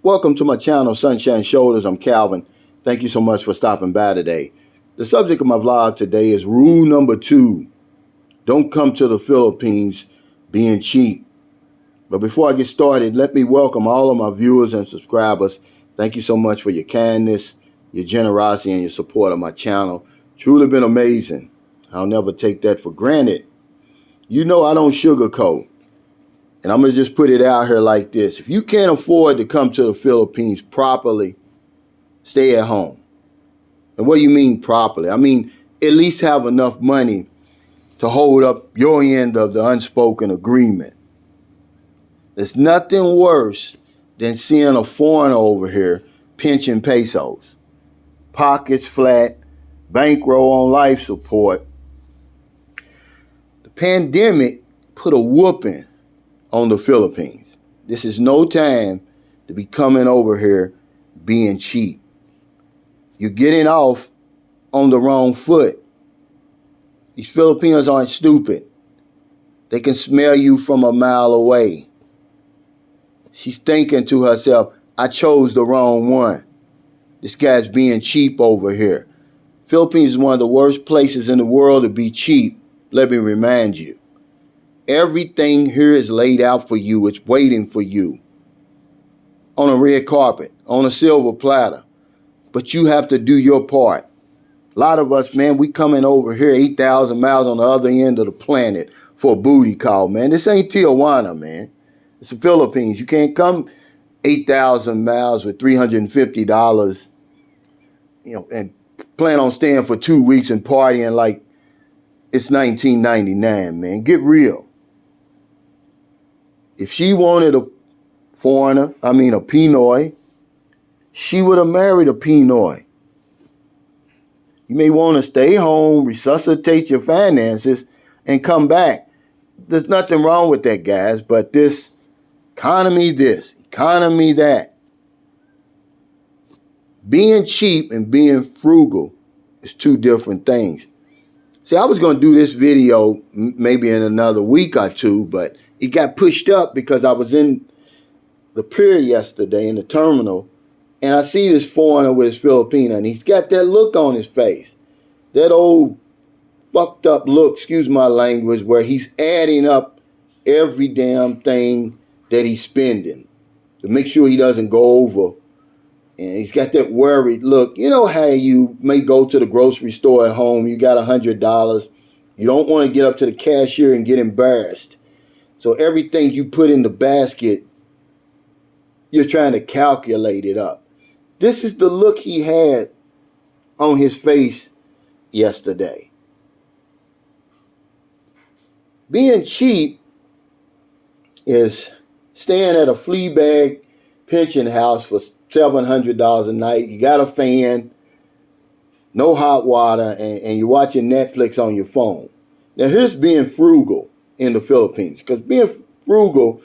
Welcome to my channel, Sunshine Shoulders. I'm Calvin. Thank you so much for stopping by today. The subject of my vlog today is rule number 2. Don't come to the Philippines being cheap. But before I get started, let me welcome all of my viewers and subscribers. Thank you so much for your kindness, your generosity, and your support of my channel. Truly been amazing. I'll never take that for granted. You know I don't sugarcoat. And I'm going to just put it out here like this. If you can't afford to come to the Philippines properly, stay at home. And what do you mean properly? I mean, at least have enough money to hold up your end of the unspoken agreement. There's nothing worse than seeing a foreigner over here pinching pesos, pockets flat, bankroll on life support. The pandemic put a whooping on the Philippines. This is no time to be coming over here being cheap. You're getting off on the wrong foot. These Filipinos aren't stupid. They can smell you from a mile away. She's thinking to herself, I chose the wrong one. This guy's being cheap over here. Philippines is one of the worst places in the world to be cheap. Let me remind you. Everything here is laid out for you. It's waiting for you. On a red carpet, on a silver platter. But you have to do your part. A lot of us, man, we coming over here 8,000 miles on the other end of the planet for a booty call, man. This ain't Tijuana, man. It's the Philippines. You can't come 8,000 miles with $350, and plan on staying for 2 weeks and partying like it's 1999, man. Get real. If she wanted a foreigner, a Pinoy, she would have married a Pinoy. You may want to stay home, resuscitate your finances, and come back. There's nothing wrong with that, guys, but this, economy that. Being cheap and being frugal is two different things. See, I was going to do this video maybe in another week or two, but it got pushed up because I was in the pier yesterday in the terminal, and I see this foreigner with his Filipino, and he's got that look on his face. That old fucked up look, excuse my language, where he's adding up every damn thing that he's spending to make sure he doesn't go over. And he's got that worried look. You know how you may go to the grocery store at home, you got $100. You don't want to get up to the cashier and get embarrassed. So everything you put in the basket, you're trying to calculate it up. This is the look he had on his face yesterday. Being cheap is staying at a flea bag pension house for $700 a night. You got a fan, no hot water, and you're watching Netflix on your phone. Now here's being frugal in the Philippines. Because being frugal,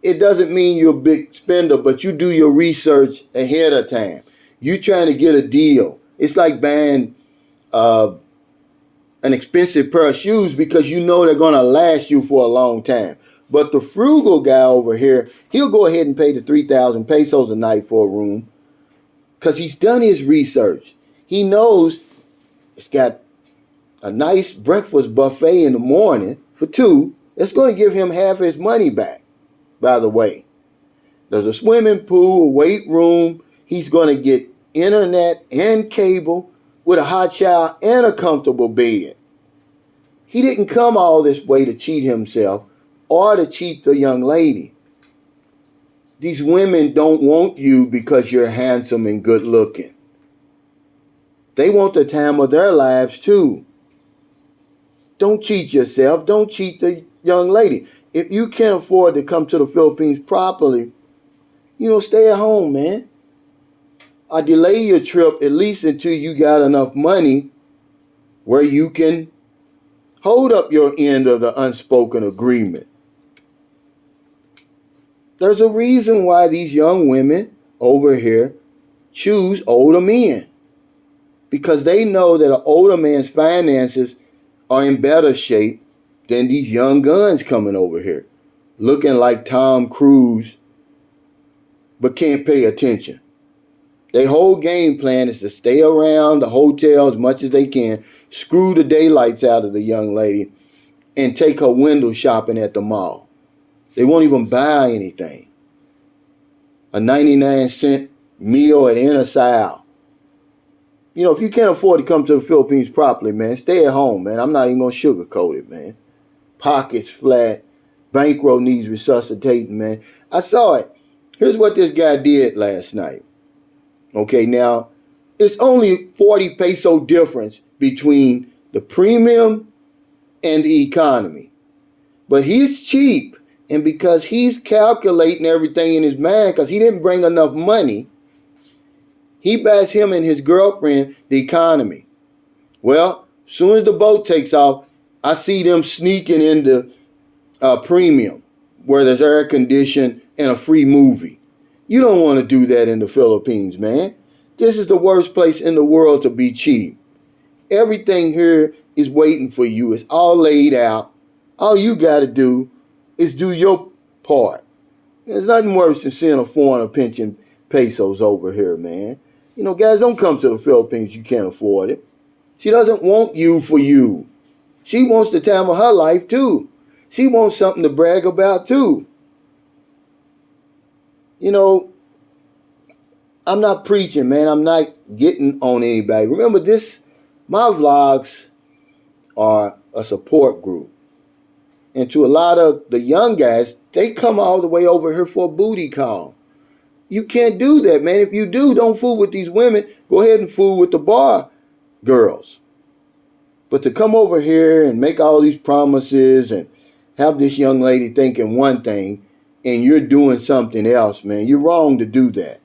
it doesn't mean you're a big spender, but you do your research ahead of time. You're trying to get a deal. It's like buying an expensive pair of shoes because you know they're going to last you for a long time. But the frugal guy over here, he'll go ahead and pay the 3,000 pesos a night for a room because he's done his research. He knows it's got a nice breakfast buffet in the morning for 2. That's going to give him half his money back, by the way. There's a swimming pool, a weight room. He's going to get internet and cable with a hot shower and a comfortable bed. He didn't come all this way to cheat himself or to cheat the young lady. These women don't want you because you're handsome and good looking. They want the time of their lives too. Don't cheat yourself. Don't cheat the young lady. If you can't afford to come to the Philippines properly, stay at home, man. Or delay your trip at least until you got enough money where you can hold up your end of the unspoken agreement. There's a reason why these young women over here choose older men. Because they know that an older man's finances are in better shape than these young guns coming over here. Looking like Tom Cruise but can't pay attention. Their whole game plan is to stay around the hotel as much as they can, screw the daylights out of the young lady, and take her window shopping at the mall. They won't even buy anything. A 99-cent meal at Inner South. You know, if you can't afford to come to the Philippines properly, man, stay at home, man. I'm not even going to sugarcoat it, man. Pockets flat. Bankroll needs resuscitating, man. I saw it. Here's what this guy did last night. Okay, now, it's only 40 peso difference between the premium and the economy. But he's cheap, and because he's calculating everything in his mind, because he didn't bring enough money, he buys him and his girlfriend the economy. Well, as soon as the boat takes off, I see them sneaking into premium, where there's air conditioning and a free movie. You don't want to do that in the Philippines, man. This is the worst place in the world to be cheap. Everything here is waiting for you. It's all laid out. All you got to do is do your part. There's nothing worse than seeing a foreigner pinching pesos over here, man. You know, guys, don't come to the Philippines. You can't afford it. She doesn't want you for you. She wants the time of her life, too. She wants something to brag about, too. You know, I'm not preaching, man. I'm not getting on anybody. Remember this, my vlogs are a support group. And to a lot of the young guys, they come all the way over here for a booty call. You can't do that, man. If you do, don't fool with these women. Go ahead and fool with the bar girls. But to come over here and make all these promises and have this young lady thinking one thing and you're doing something else, man, you're wrong to do that.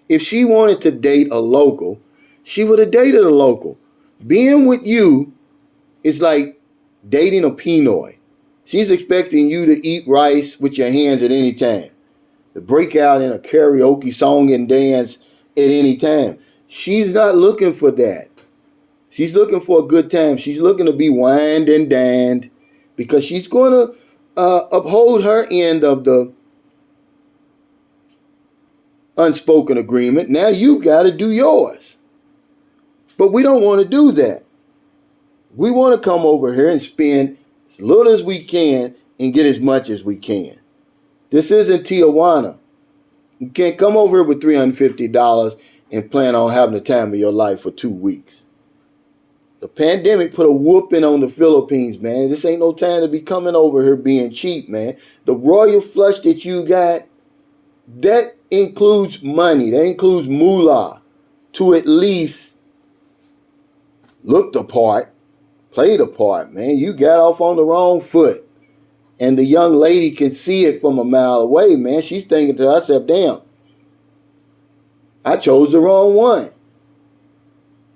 If she wanted to date a local, she would have dated a local. Being with you is like dating a Pinoy. She's expecting you to eat rice with your hands at any time, to break out in a karaoke song and dance at any time. She's not looking for that. She's looking for a good time. She's looking to be wined and dined because she's going to uphold her end of the unspoken agreement. Now you got to do yours. But we don't want to do that. We want to come over here and spend as little as we can and get as much as we can. This isn't Tijuana. You can't come over here with $350 and plan on having the time of your life for 2 weeks. The pandemic put a whooping on the Philippines, man. This ain't no time to be coming over here being cheap, man. The royal flush that you got, that includes money. That includes moolah to at least look the part, play the part, man. You got off on the wrong foot. And the young lady can see it from a mile away, man. She's thinking to herself, damn, I chose the wrong one.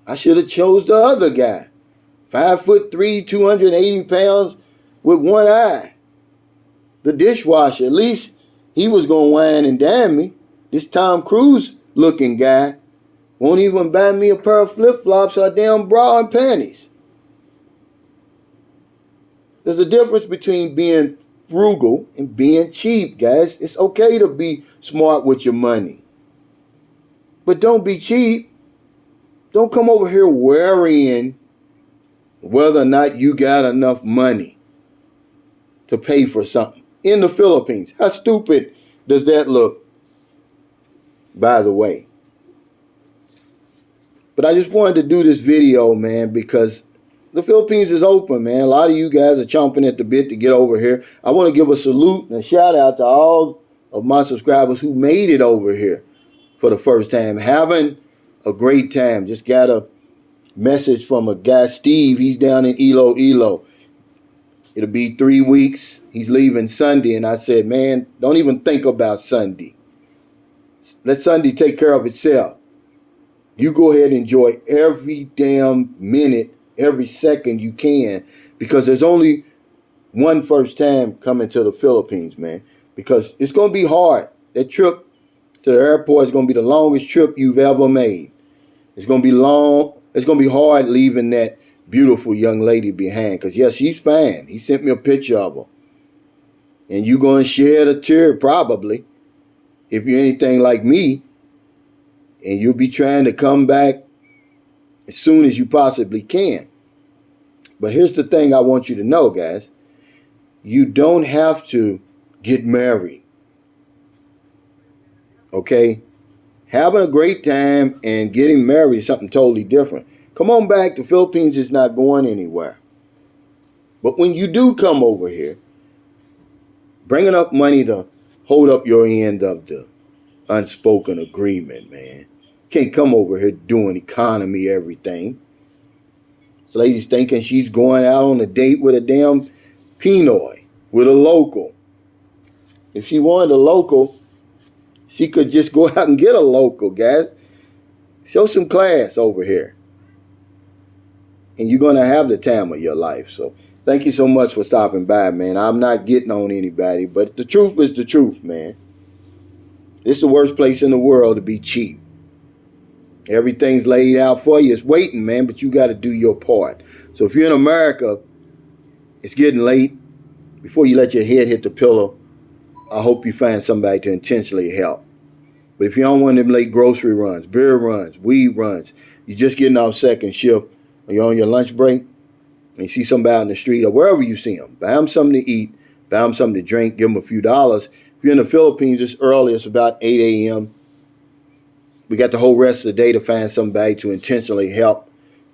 I should have chose the other guy. 5'3", 280 pounds with one eye. The dishwasher. At least he was going to wine and dine me. This Tom Cruise looking guy won't even buy me a pair of flip-flops or a damn bra and panties. There's a difference between being frugal and being cheap, guys. It's okay to be smart with your money. But don't be cheap. Don't come over here worrying whether or not you got enough money to pay for something. In the Philippines, how stupid does that look, by the way? But I just wanted to do this video, man, because the Philippines is open, man. A lot of you guys are chomping at the bit to get over here. I want to give a salute and a shout out to all of my subscribers who made it over here for the first time, having a great time. Just got a message from a guy, Steve. He's down in Iloilo. It'll be 3 weeks. He's leaving Sunday. And I said, man, don't even think about Sunday. Let Sunday take care of itself. You go ahead and enjoy every damn minute, every second you can, because there's only one first time coming to the Philippines, man, because it's going to be hard. That trip to the airport is going to be the longest trip you've ever made. It's going to be long. It's going to be hard leaving that beautiful young lady behind, because, yeah, she's fine. He sent me a picture of her. And you're going to shed a tear, probably. if you're anything like me, and you'll be trying to come back as soon as you possibly can. But here's the thing I want you to know, guys. You don't have to get married. Okay? Having a great time and getting married is something totally different. Come on back. The Philippines is not going anywhere. But when you do come over here, bring enough money to hold up your end of the unspoken agreement, man. Can't come over here doing economy everything. This lady's thinking she's going out on a date with a damn Pinoy, with a local. If she wanted a local, she could just go out and get a local, guys. Show some class over here. And you're going to have the time of your life. So thank you so much for stopping by, man. I'm not getting on anybody, but the truth is the truth, man. It's the worst place in the world to be cheap. Everything's laid out for you. It's waiting, man, but you got to do your part. So if you're in America, it's getting late. Before you let your head hit the pillow, I hope you find somebody to intentionally help. But if you don't want them late grocery runs, beer runs, weed runs, you're just getting off second shift, or you're on your lunch break, and you see somebody out in the street or wherever you see them, buy them something to eat, buy them something to drink, give them a few dollars. If you're in the Philippines, it's early. It's about 8 a.m. We got the whole rest of the day to find somebody to intentionally help.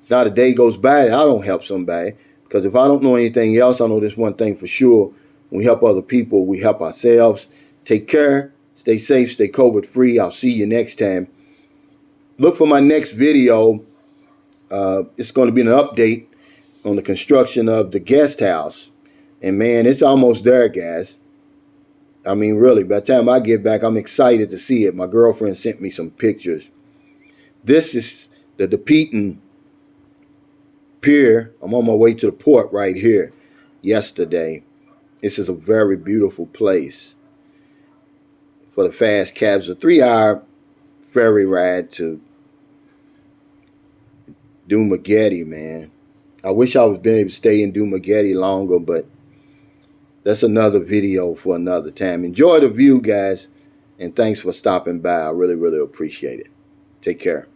Not a day goes by that I don't help somebody, because if I don't know anything else, I know this one thing for sure. When we help other people, we help ourselves. Take care. Stay safe. Stay COVID free. I'll see you next time. Look for my next video. It's going to be an update on the construction of the guest house. And man, it's almost there, guys. I mean, really, by the time I get back, I'm excited to see it. My girlfriend sent me some pictures. This is the Depeaton Pier. I'm on my way to the port right here yesterday. This is a very beautiful place for the fast cabs. A 3-hour ferry ride to Dumaguete, man. I wish I was been able to stay in Dumaguete longer, but that's another video for another time. Enjoy the view, guys, and thanks for stopping by. I really, really appreciate it. Take care.